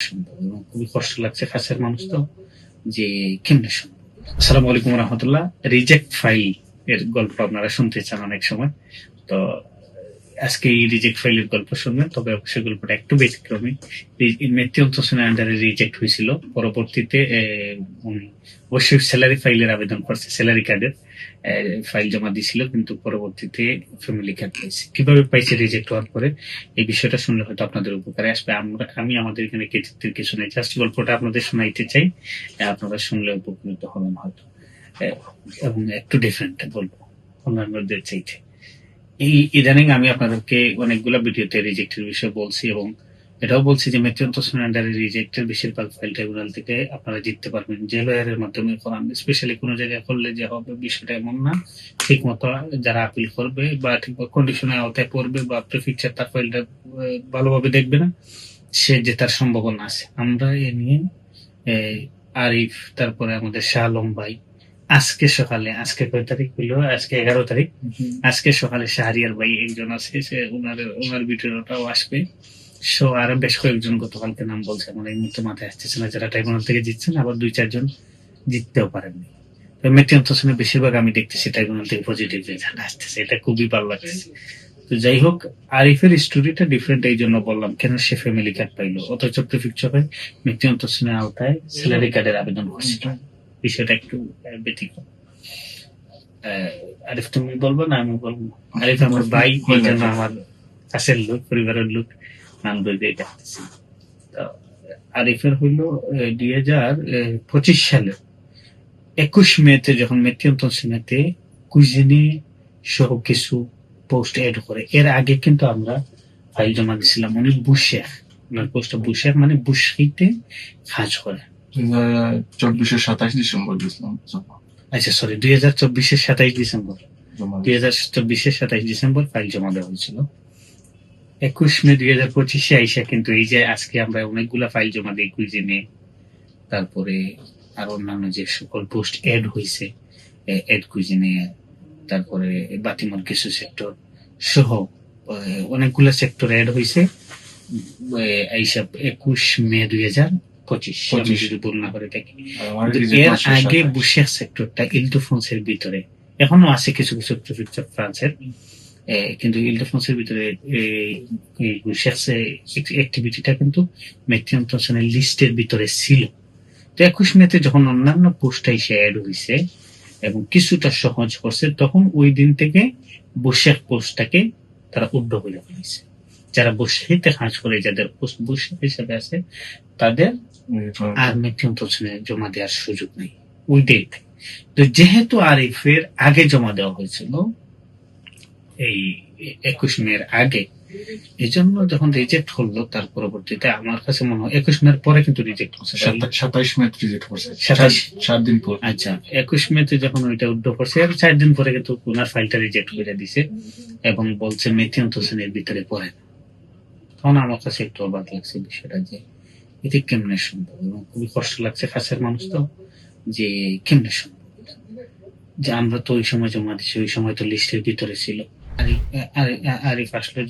সম্ভব এবং খুবই কষ্ট লাগছে কাছের মানুষ তো যে কেমনে সম্ভব। আসসালামু আলাইকুম রহমতুল্লাহ। রিজেক্ট ফাইল এর গল্প আপনারা শুনতে চান অনেক সময়, তো আজকে এই রিজেক্ট ফাইলের গল্প শুনবেন, তবে অবশ্যই গল্পটা একটু ব্যতিক্রমী। মেথি অন্তোসনের আন্ডারে রিজেক্ট হয়েছিল, পরবর্তীতে উনি অবশ্যই স্যালারি ফাইলের আবেদন করছে, স্যালারি কার্ডের ফাইল জমা দিয়েছিল, কিন্তু পরবর্তীতে ফ্যামিলি কার্ড পাইছে। কিভাবে পাইছে রিজেক্ট হওয়ার পরে, এই বিষয়টা শুনলে হয়তো আপনাদের উপকারে আসবে। আমি আমাদের এখানে কৃতিত্বের কিছু নেই, জাস্ট গল্পটা আপনাদের শোনাইতে চাই, আপনারা শুনলে উপকৃত হবেন হয়তো, এবং একটু ডিফারেন্ট বলবো অন্যান্যদের চাইতে। এই ইদানিং আমি আপনাদেরকে অনেকগুলো ভিডিওতে রিজেক্টের বিষয়ে বলছি, এবং এটাও বলছি যে মেথি অন্তোসনের আন্ডারে রিজেক্টের বেশিরভাগ ফাইল ট্রাইব্যুনাল থেকে আপনারা জিততে পারবেন, যে লয়ারের মাধ্যমে করান। স্পেশালি কোনো জায়গায় করলে যে হবে বিষয়টা এমন না, ঠিক মতো যারা আপিল করবে বা ঠিক কন্ডিশনের আওতায় পড়বে বা প্রিফিকচার তার ফাইলটা ভালোভাবে দেখবে না, সে জেতার সম্ভাবনা আছে। আমরা এ নিয়ে আরিফ, তারপরে আমাদের শাহ আলম ভাই, আজকে সকালে, আজকে কয় তারিখ হইলো, আজকে 11 তারিখ, আজকে সকালে শাহরিয়ার ভাই একজন আছে, সে ওনার ভিডিওটাও আসবে। সো আরো বেশ কয়েকজন গতকালকে নাম বলছে, আমার এই মুহূর্তে মাথায় আসতেছে না, যারা ট্রাইব্যুনাল থেকে জিতছেন, আবার 2-4 জন জিততেও পারেননি। মেথি অন্তোসনের বেশিরভাগ আমি দেখতেছি ট্রাইব্যুনাল থেকে পজিটিভ রেজাল্ট আসতেছে, এটা খুবই ভালো লাগছে। তো যাই হোক, আরিফের স্টোরিটা ডিফারেন্ট এই জন্য বললাম, কেন সে ফ্যামিলি কার্ড পাইলো অথচ প্রিফিকচারে মেথি অন্তোসনের আওতায় স্যালারি কার্ডের আবেদন করছিল। বিষয়টা একটু ব্যতিক্রম। আরিফ তুমি বলবো না আমি বলবো? আরিফ আমার ভাই, এই জন্য আমার কাছের লোক, পরিবারের লোক, নাম ধরে ডাকতেছি। আরিফের হইল 2025 সালে 21 মেতে যখন মেথি অন্তোসনেতে কুইজিনি সহ কিছু পোস্ট এড করে। এর আগে কিন্তু আমরা ফাইল জমা দিছিলাম, উনি বুশেখ, ওনার পোস্টটা বুশেখ মানে বুশকিতে কাজ করে। 2024-এর 27 ডিসেম্বর দিয়েছিলাম। আচ্ছা সরি, 2024-এর 27 ডিসেম্বর, 2024-এর 27 ডিসেম্বর ফাইল জমা দেওয়া হয়েছিল। 21 মে 2025-এ আইসা কিন্তু এই যে আজকে আমরা অনেকগুলা ফাইল জমা দিই কুইজিনে, তারপরে আর অন্যান্য যে সকল পোস্ট এড হয়েছে এড কুইজিনে, তারপরে বাতিমন কিছু সেক্টর সহ অনেকগুলা সেক্টর এড হয়েছে আইসা 21 মে 2025, আমি যদি ভুল না করে থাকি। এর আগে বুশেখ সেক্টরটা ইলডেফ্রান্সের ভিতরে এখনো আছে, কিছু কিছু প্রিফেকচার ফ্রান্সের, কিন্তু ইলডেফ্রান্সের ভিতরে বুশেখ অ্যাক্টিভিটিটা কিন্তু মেথি অন্তোসনের লিস্টের ভিতরে ছিল। তো 21 মেতে যখন অন্যান্য পোস্টটা এসে অ্যাড হয়েছে এবং কিছুটা সহজ করছে, তখন ওই দিন থেকে বুশেখ পোস্টটাকে তারা উড্ড করে ফেলেছে। যারা বুশেখে কাজ করে, যাদের পোস্ট বুশেখ হিসেবে আছে, তাদের আর মেথি অন্তোসনে জমা দেওয়ার সুযোগ নেই ওই ডেট। তো যেহেতু আরিফের আগে জমা দেওয়া হয়েছিল, এই 21 মের আগে, এই জন্য যখন রিজেক্ট হলো, তার পরবর্তীতে আমার কাছে মনে হয় 21 মের পরে কিন্তু রিজেক্ট করছে, 27 মে রিজেক্ট করছে, 7 দিন পর। আচ্ছা, 21 মেতে যখন ওইটা উড্ড করছে, আর 4 দিন পরে কিন্তু ওনার ফাইলটা রিজেক্ট করে দিছে এবং বলছে মেথি অন্তোসনের ভিতরে পড়ে না। তখন আমার কাছে একটু অবাক লাগছে বিষয়টা, যে এটি কেমনে সম্ভব, এবং খুবই কষ্ট লাগছে কাছের মানুষ তো, যে কেমনে সম্ভব, যে আমরা তো ওই সময় জমা দিছি, ওই সময় তো লিস্টের ভিতরে ছিল। আরিফ আসলো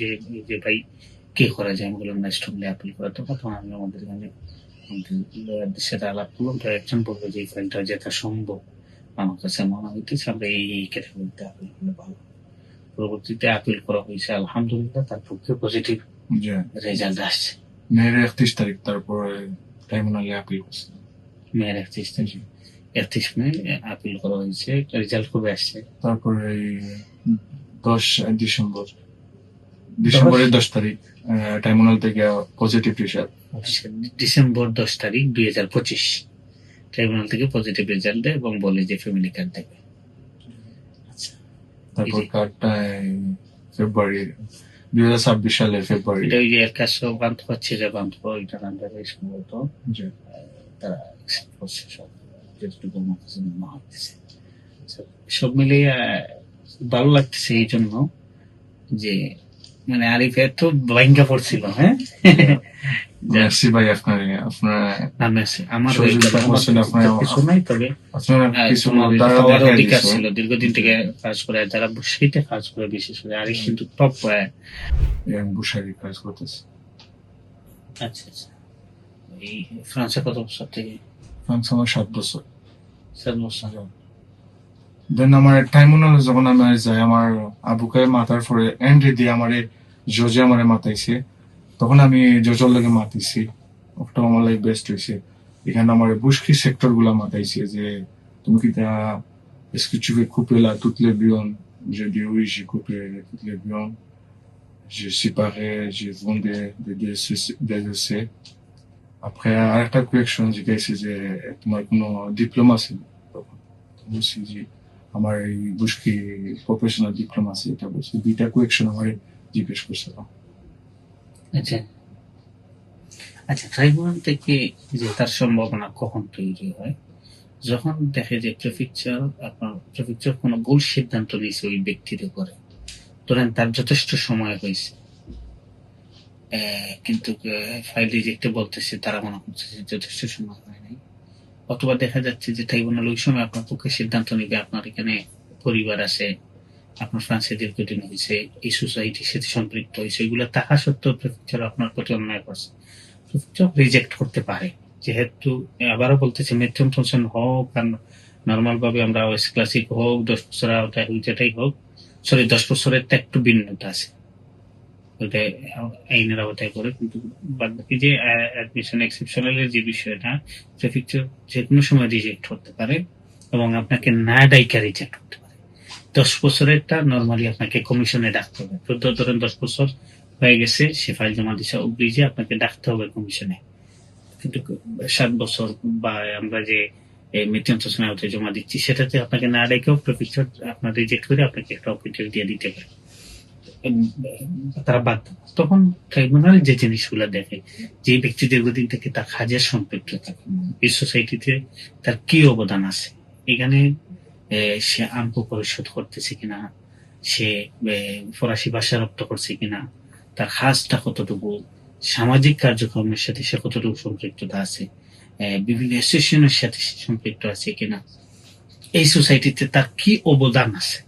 যে ভাই কি করা যায়, আমি বললাম না স্ট্রংলি আপিল করা। তো তখন আমি আমাদের লয়ারদের সাথে আলাপ করলাম, তো একজন বললো যে এই ফাইলটা যেটা সম্ভব আমার কাছে মনে হইতেছে আমরা এই ক্যাটাগরিতে আপিল করলে ভালো। পরবর্তীতে আপিল করা হয়েছে, আলহামদুলিল্লাহ তার পক্ষে পজিটিভ রেজাল্ট আসছে। মেয়ের 31 তারিখ তারপরে ট্রাইব্যুনালে আপিল করছে। মেয়ের 31 তারিখ, 31 মে আপিল করা হয়েছে, রেজাল্ট কবে আসছে? তারপরে ডিসেম্বরের 10 তারিখ ট্রাইব্যুনাল থেকে পজিটিভ রেজাল্ট। ডিসেম্বর 10 তারিখ 2025 ট্রাইব্যুনাল থেকে পজিটিভ রেজাল্ট দেয় এবং বলে যে ফ্যামিলি কার্ড দেবে। আচ্ছা, তারপর কার্ডটা ফেব্রুয়ারি 2026 সালের ফেব্রুয়ারি। এটা ওই যে এর কাছে বান্ধ হচ্ছে, যে বান্ধ ওইটার আন্ডারে সম্ভবত তারা করছে সব, যেটুকু মনে হচ্ছে। সব মিলিয়ে ভালো লাগতেছে এই জন্য যে মানে আরিফ এত ভাঙ্গা পড়ছিল। হ্যাঁ, মেসি ভাই, আপনার আমার কিছু নাই, তবে অধিকার ছিল, দীর্ঘদিন থেকে কাজ করে, যারা সেইটা কাজ করে, বিশেষ করে আরিফ কিন্তু টপ বুশারি কাজ করতেছে। আচ্ছা আচ্ছা, এই ফ্রান্সে কত বছর থেকে? ফ্রান্স আমার 7 বছর। 7 বছর। দেন আমার ট্রাইব্যুনালে যখন আমি যাই, আমার আবুকে মাথার পরে এন্ড্রি দিয়ে আমারে জজে আমারে মাতাইছে, তখন আমি জজর লগে মাতিছি। ওটা আমার লাইফ বেস্ট হয়েছে। এখানে আমার বুস্কি সেক্টর গুলা মাতাইছে যে তুমি কি est-ce que tu veux couper là toutes les viandes? J'ai dit oui, j'ai coupé toutes les viandes. J'ai séparé, j'ai vendu des dossiers. Après, আরেকটা কোয়েকশন জিজ্ঞাসা যে তোমার কোনো ডিপ্লোমা আছে? তখন বলছি যে আমার এই বুস্কি প্রফেশনাল ডিপ্লোমা আছে, এটা বলছি। 2টা কোয়েকশন আমার জিজ্ঞেস করছে। আচ্ছা আচ্ছা, ট্রাইব্যুনাল থেকে যে তার সম্ভাবনা কখন তৈরি হয়? যখন দেখে যে প্রেফেকচার কোনো ভুল সিদ্ধান্ত নিয়েছে ওই ব্যক্তির উপরে, ধরেন তার যথেষ্ট সময় হয়েছে, কিন্তু ফাইল রিজেক্টে বলতেছে, তারা মনে করছে যে যথেষ্ট সময় হয় নাই, অথবা দেখা যাচ্ছে যে ট্রাইব্যুনাল ওই সময় আপনার পক্ষে সিদ্ধান্ত নিবে, আপনার এখানে পরিবার আছে, আপনার ফ্রান্সে দীর্ঘদিন হয়েছে, এই সোসাইটির সাথে সম্পৃক্ত হয়েছে, এগুলো থাকা সত্ত্বেও প্রেফেকচার আপনার প্রতি অন্যায় করছে, প্রেফেকচার রিজেক্ট করতে পারে। যেহেতু আবারও বলতেছি, মেট্রন টনসন হোক আর নর্মাল ভাবে আমরা ওয়েস্ট ক্লাসিক হোক, 10 বছর আওতায় হোক, যেটাই হোক, 10 বছরের তো একটু ভিন্নতা আছে, ওইটা আইনের আওতায় করে, কিন্তু বাদ বাকি যে অ্যাডমিশন এক্সেপশনালের যে বিষয়টা, প্রেফেকচার যে কোনো সময় রিজেক্ট করতে পারে এবং আপনাকে না ডাইকা রিজেক্ট করতে পারে। 10 বছরেরটা নর্মালি আপনাকে কমিশনে ডাকতে হবে। ধরেন 10 বছর হয়ে গেছে, সে ফাইল জমা দিচ্ছে, অব্লিজে আপনাকে ডাকতে হবে কমিশনে। কিন্তু 7 বছর বা আমরা যে মেট্রন টনসনের আওতায় জমা দিচ্ছি, সেটাতে আপনাকে না ডেকেও প্রেফেকচার আপনার রিজেক্ট করে আপনাকে একটা অপিনিয়ন দিয়ে দিতে পারে, তারা বাধ্য। তখন ট্রাইব্যুনাল যে জিনিসগুলো দেখে, যে ব্যক্তি দীর্ঘদিন থেকে তার কাজের সম্পৃক্ত থাকে, এই সোসাইটিতে তার কি অবদান আছে, এখানে সে আম্প পরিশোধ করতেছে কিনা, সে ফরাসি ভাষা রপ্ত করছে কিনা, তার কাজটা কতটুকু, সামাজিক কার্যক্রমের সাথে সে কতটুকু সম্পৃক্ততা আছে, বিভিন্ন অ্যাসোসিয়েশনের সাথে সে সম্পৃক্ত আছে কিনা, এই সোসাইটিতে তার কি অবদান আছে,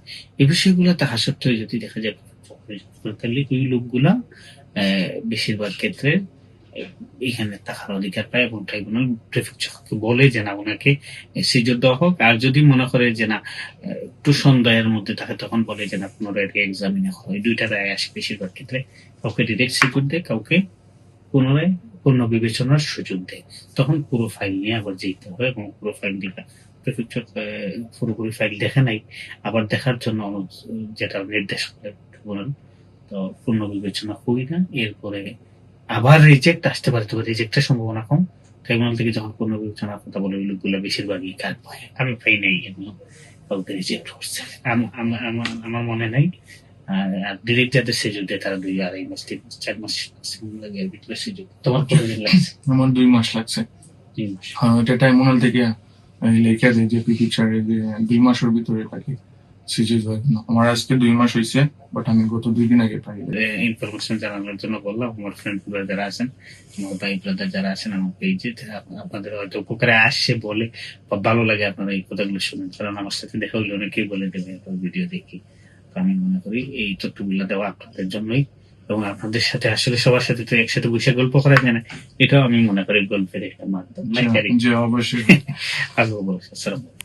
এই বিষয়গুলো তাহা সত্ত্বেও যদি দেখা যায়, তাহলে ওই লোকগুলা বেশিরভাগ ক্ষেত্রে এখানে থাকার অধিকার পায় এবং ট্রাইব্যুনাল প্রেফেকচারকে বলে যে না, ওনাকে সিজন দেওয়া হোক। আর যদি মনে করে যে না, একটু সন্দেহের মধ্যে থাকে, তখন বলে যে না, পুনরায় এক্সামিনে হয়। 2টা রায় আসে বেশিরভাগ ক্ষেত্রে, কাউকে ডিরেক্ট সিকিউর দেয়, কাউকে পুনরায় পূর্ণ বিবেচনার সুযোগ দেয়। তখন পুরো ফাইল নিয়ে আবার যেতে হয় এবং পুরো ফাইল দেখা, প্রেফেকচার পুরোপুরি ফাইল দেখে নাই, আবার দেখার জন্য যেটা নির্দেশ করে ট্রাইব্যুনাল, তো পূর্ণ বিবেচনা করি না, এরপরে আবার রিজেক্ট আসতে পারে, তবে রিজেক্টের সম্ভাবনা কম। ট্রাইব্যুনাল থেকে যখন পূর্ণ বিবেচনার কথা বলে, ওই লোকগুলো বেশিরভাগই কাজ পায়। আমি পাই নাই এগুলো, কাউকে রিজেক্ট করছে আমার মনে নাই। আর ডিরেক্ট যাদের সুযোগ দেয়, তারা 2-2.5 মাস 3 মাস 4 মাস লাগে এর ভিতরে সুযোগ। তোমার কতদিন লাগছে? আমার 2 মাস লাগছে। 3 মাস। হ্যাঁ, এটা ট্রাইব্যুনাল থেকে লেখা দেয় যে পিটিশনের 2 মাসের ভিতরে পাখি সিরিজ হয় না। আমার আজকে 2 মাস হয়েছে, বাট আমি গত 2 দিন আগে পাই। ইনফরমেশন জানানোর জন্য বললাম। আমার ফ্রেন্ড যারা আছেন, আমার ভাই ব্রাদার যারা আছেন আমার পেজে, আপনাদের হয়তো উপকারে আসছে বলে বা ভালো লাগে আপনারা এই কথাগুলো শুনেন, কারণ আমার সাথে দেখা হলে অনেকেই বলে দেবে ভিডিও দেখি। তো আমি মনে করি এই তথ্যগুলো দেওয়া আপনাদের জন্যই, এবং আপনাদের সাথে আসলে সবার সাথে তো একসাথে বসে গল্প করা যায় না, এটাও আমি মনে করি গল্পের একটা মাধ্যম। জি, অবশ্যই। আল্লাহ বলছে। আসসালামু আলাইকুম।